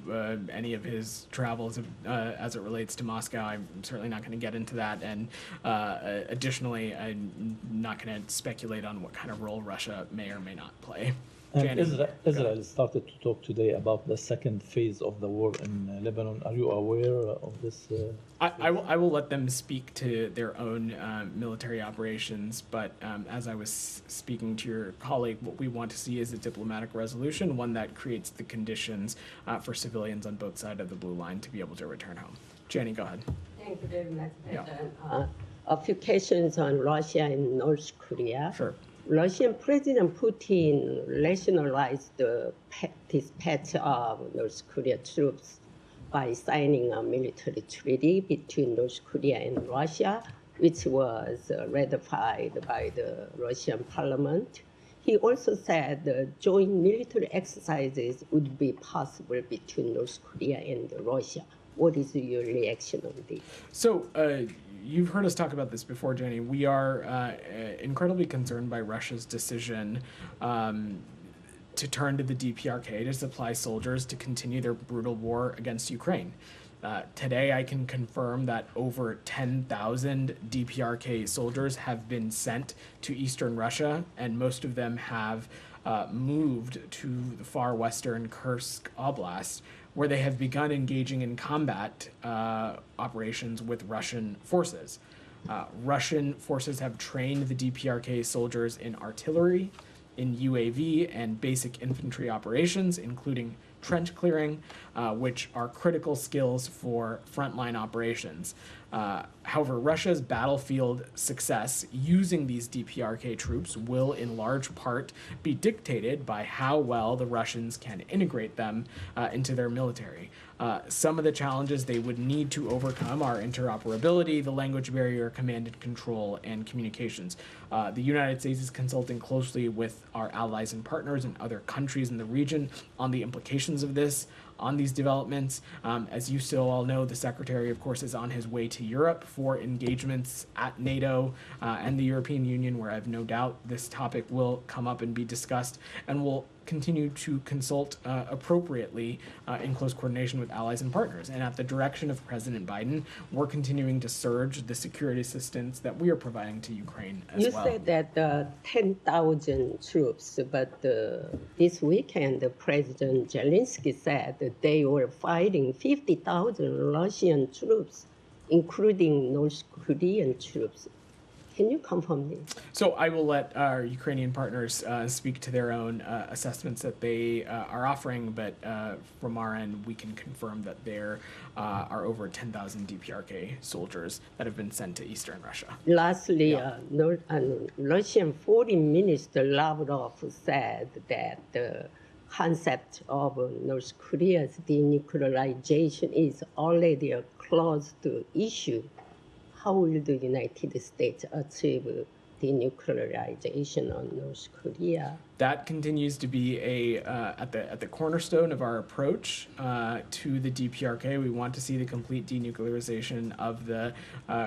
any of his travels as it relates to Moscow. I'm certainly not going to get into that. And additionally, I'm not going to speculate on what kind of role Russia may or may not play. And Israel started to talk today about the second phase of the war in Lebanon. Are you aware of this? I will let them speak to their own military operations, but as I was speaking to your colleague, what we want to see is a diplomatic resolution, one that creates the conditions for civilians on both sides of the blue line to be able to return home. Jenny, go ahead. Thank you very much, President. Yeah. A few questions on Russia and North Korea. Sure. Russian President Putin rationalized the dispatch of North Korea troops by signing a military treaty between North Korea and Russia, which was ratified by the Russian parliament. He also said joint military exercises would be possible between North Korea and Russia. What is your reaction on this? So, you've heard us talk about this before, Jenny. We are incredibly concerned by Russia's decision to turn to the DPRK to supply soldiers to continue their brutal war against Ukraine. Today, I can confirm that over 10,000 DPRK soldiers have been sent to eastern Russia, and most of them have moved to the far western Kursk Oblast, where they have begun engaging in combat operations with Russian forces. Russian forces have trained the DPRK soldiers in artillery, in UAV, and basic infantry operations, including trench clearing, which are critical skills for frontline operations. However, Russia's battlefield success using these DPRK troops will in large part be dictated by how well the Russians can integrate them into their military. Some of the challenges they would need to overcome are interoperability, the language barrier, command and control, and communications. The United States is consulting closely with our allies and partners in other countries in the region on the implications of this, on these developments. As you still all know, the Secretary, of course, is on his way to Europe for engagements at NATO and the European Union, where I have no doubt this topic will come up and be discussed, and will continue to consult appropriately in close coordination with allies and partners. And at the direction of President Biden, we're continuing to surge the security assistance that we are providing to Ukraine as well. You said that 10,000 troops, but this weekend, President Zelensky said that they were fighting 50,000 Russian troops, including North Korean troops. Can you confirm this? So I will let our Ukrainian partners speak to their own assessments that they are offering, but from our end, we can confirm that there are over 10,000 DPRK soldiers that have been sent to eastern Russia. Lastly, Russian Foreign Minister Lavrov said that the concept of North Korea's denuclearization is already a closed issue. How will the United States achieve denuclearization on North Korea? That continues to be at the cornerstone of our approach to the DPRK. We want to see the complete denuclearization of the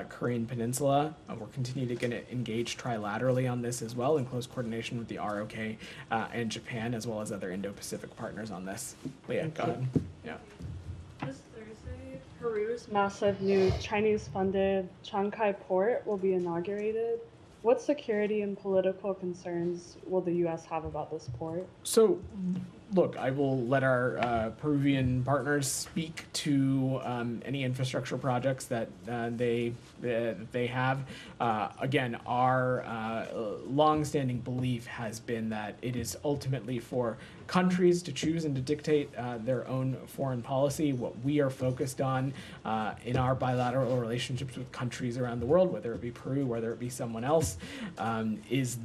Korean Peninsula. We're continuing to engage trilaterally on this as well, in close coordination with the ROK and Japan, as well as other Indo-Pacific partners on this. Leah, go ahead. Yeah. This Thursday, Peru's massive new Chinese-funded Chancay port will be inaugurated. What security and political concerns will the U.S. have about this port? So look, I will let our Peruvian partners speak to any infrastructure projects that they have. Again, our longstanding belief has been that it is ultimately for countries to choose and to dictate their own foreign policy. What we are focused on in our bilateral relationships with countries around the world, whether it be Peru, whether it be someone else, is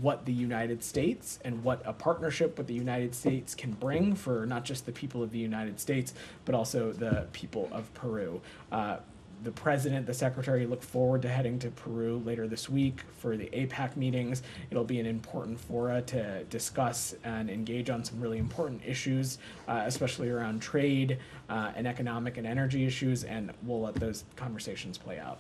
what the United States and what a partnership with the United States can bring for not just the people of the United States, but also the people of Peru. The president, the secretary look forward to heading to Peru later this week for the APAC meetings. It'll be an important fora to discuss and engage on some really important issues, especially around trade and economic and energy issues, and we'll let those conversations play out.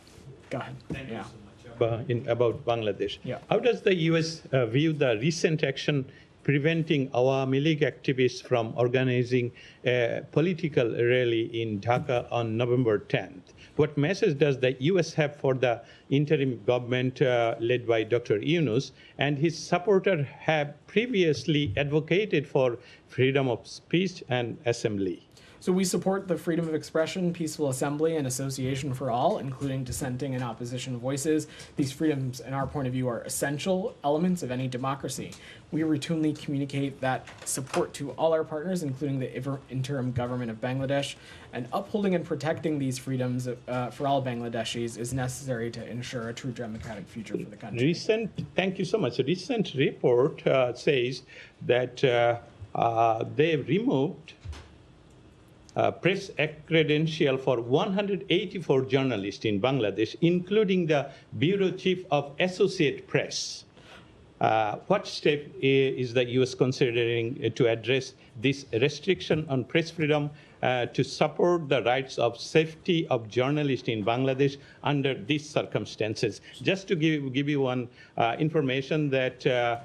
Go ahead. Thank you so much. About Bangladesh. Yeah. How does the U.S. View the recent action preventing Awami League activists from organizing a political rally in Dhaka on November 10th? What message does the U.S. have for the interim government led by Dr. Yunus and his supporters have previously advocated for freedom of speech and assembly? So we support the freedom of expression, peaceful assembly, and association for all, including dissenting and opposition voices. These freedoms, in our point of view, are essential elements of any democracy. We routinely communicate that support to all our partners, including the interim government of Bangladesh, and upholding and protecting these freedoms for all Bangladeshis is necessary to ensure a true democratic future for the country. Thank you so much. A recent report says that they removed press credential for 184 journalists in Bangladesh, including the Bureau Chief of Associate Press. What step is the U.S. considering to address this restriction on press freedom to support the rights of safety of journalists in Bangladesh under these circumstances? Just to give you one information that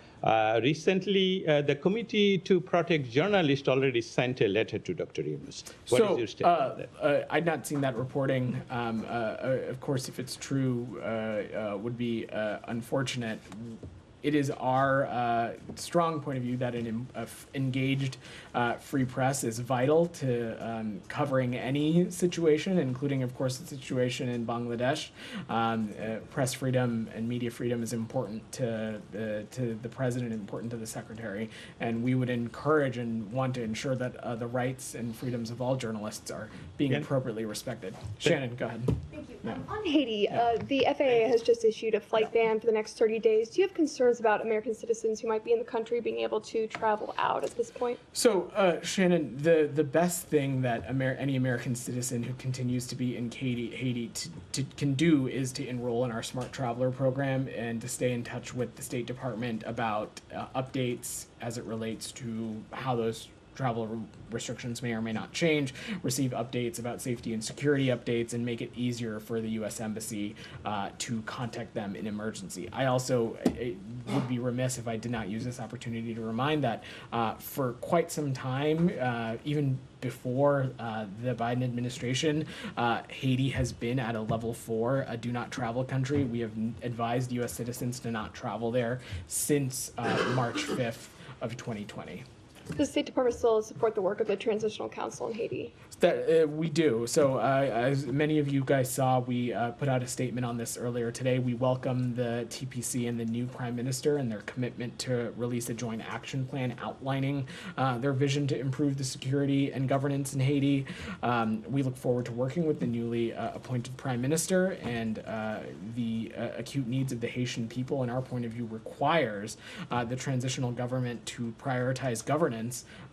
recently, the Committee to Protect Journalists already sent a letter to Dr. Yunus. What is your statement on that? I'd not seen that reporting. Of course, if it's true, would be unfortunate. It is our strong point of view that an engaged free press is vital to covering any situation, including, of course, the situation in Bangladesh. Press freedom and media freedom is important to the president, important to the secretary, and we would encourage and want to ensure that the rights and freedoms of all journalists are being appropriately respected. Shannon, go ahead. Thank you. Yeah. On Haiti, the FAA has just issued a flight ban for the next 30 days. Do you have concerns about American citizens who might be in the country being able to travel out at this point? So, Shannon, the best thing that any American citizen who continues to be in Haiti can do is to enroll in our Smart Traveler program and to stay in touch with the State Department about updates as it relates to how those travel restrictions may or may not change, receive updates about safety and security updates, and make it easier for the U.S. Embassy to contact them in emergency. I also would be remiss if I did not use this opportunity to remind that for quite some time, even before the Biden administration, Haiti has been at a level 4, a do not travel country. We have advised U.S. citizens to not travel there since March 5th of 2020. Does the State Department still support the work of the Transitional Council in Haiti? That we do. So as many of you guys saw, we put out a statement on this earlier today. We welcome the TPC and the new Prime Minister and their commitment to release a joint action plan outlining their vision to improve the security and governance in Haiti. We look forward to working with the newly appointed Prime Minister, and the acute needs of the Haitian people, in our point of view, requires the transitional government to prioritize governance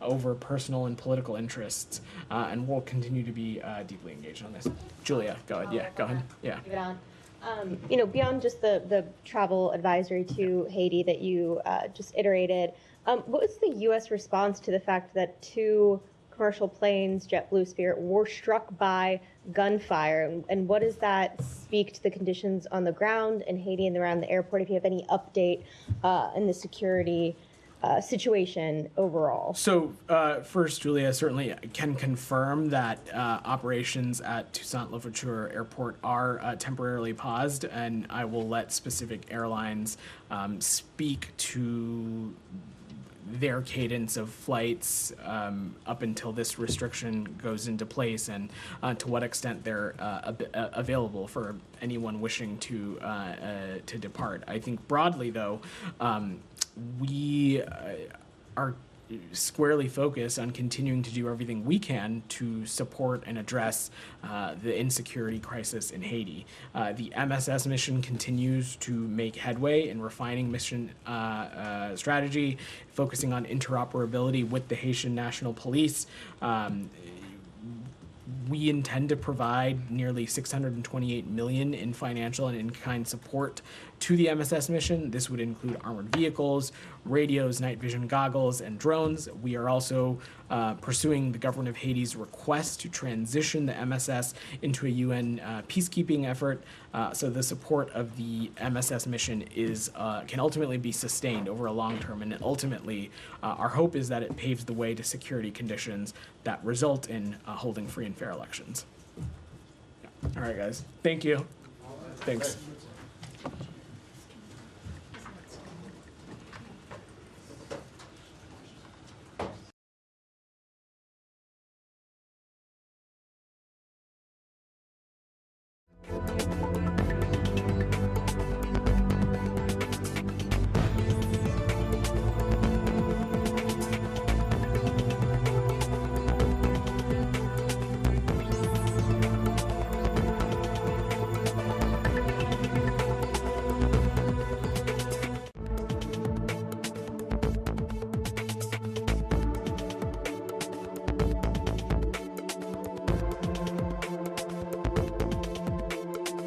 over personal and political interests, and we'll continue to be deeply engaged on this. Julia, go ahead. Yeah, go ahead. Yeah. Beyond just the travel advisory to Haiti that you just iterated, what was the U.S. response to the fact that 2 commercial planes, JetBlue, Spirit, were struck by gunfire? And what does that speak to the conditions on the ground in Haiti and around the airport, if you have any update in the security situation overall? So first, Julia, certainly can confirm that operations at Toussaint Airport are temporarily paused, and I will let specific airlines speak to their cadence of flights up until this restriction goes into place, and to what extent they're available for anyone wishing to depart. I think broadly, though, we are squarely focused on continuing to do everything we can to support and address the insecurity crisis in Haiti. The MSS mission continues to make headway in refining mission strategy, focusing on interoperability with the Haitian National Police. We intend to provide nearly $628 million in financial and in-kind support to the MSS mission. This would include armored vehicles, radios, night vision goggles, and drones. We are also pursuing the government of Haiti's request to transition the MSS into a UN peacekeeping effort, so the support of the MSS mission can ultimately be sustained over a long term, and ultimately our hope is that it paves the way to security conditions that result in holding free and fair elections. Yeah. All right, guys. Thank you. Thanks.